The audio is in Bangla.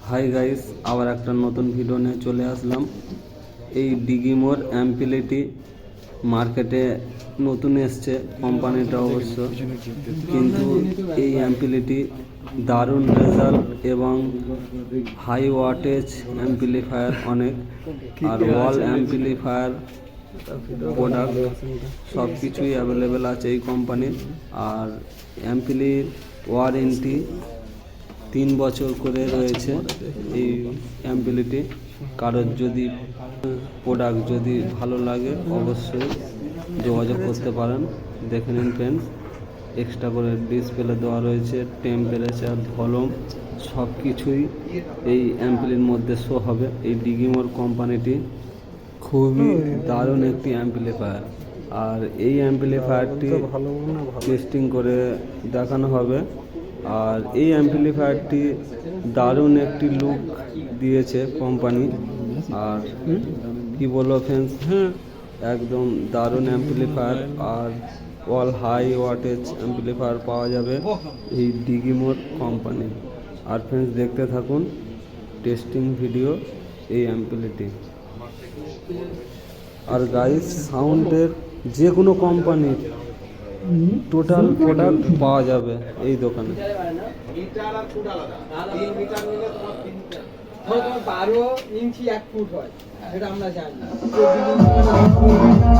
হাই গাইস, আবার একটা নতুন ভিডিও নিয়ে চলে আসলাম। এই ডিগিমোর অ্যাম্পিলিটি মার্কেটে নতুন এসছে, কোম্পানিটা অবশ্য, কিন্তু এই অ্যাম্পিলিটি দারুণ রেজাল্ট এবং হাই ওয়াটেজ অ্যাম্পিলিফায়ার অনেক, আর ওয়াল অ্যাম্পিলিফায়ার প্রোডাক্ট সব কিছুই অ্যাভেলেবেল আছে এই কোম্পানির। আর অ্যাম্পিলির ওয়ারেন্টি 3 বছর করে রয়েছে এই অ্যাম্পিলিটি। কারোর যদি প্রোডাক্ট যদি ভালো লাগে অবশ্যই যোগাযোগ করতে পারেন। দেখে নিন ফ্রেন্ডস, এক্সট্রা করে ডিসপ্লে দেওয়া রয়েছে, টেম্পারেচার, ভলিউম সব কিছুই এই অ্যাম্পিলির মধ্যে শো হবে। এই ডিগিমোর কোম্পানিটি খুবই দারুণ একটি অ্যাম্পিলিফায়ার, আর এই অ্যাম্পিলিফায়ারটি টেস্টিং করে দেখানো হবে। আর এই অ্যাম্পিলিফায়ারটি দারুণ একটি লুক দিয়েছে কোম্পানি। আর কি বলবো ফ্রেন্ডস, একদম দারুণ অ্যাম্পিলিফায়ার, আর অল হাই ওয়াটেজ অ্যাম্পিলিফায়ার পাওয়া যাবে এই ডিগিমোর কোম্পানি। আর ফ্রেন্ডস, দেখতে থাকুন টেস্টিং ভিডিও এই অ্যাম্পিলিটি। আর গাইস, সাউন্ডের যে কোনো কোম্পানির টোটাল প্রোডাক্ট পাওয়া যাবে এই দোকানে। মিটার আর ফুট আলাদা। 3 মিটার নিলে তোমার 3 মিটার। ধরো তোমার 12 ইঞ্চি 1 ফুট হয়, সেটা আমরা জানি। 24 ইঞ্চি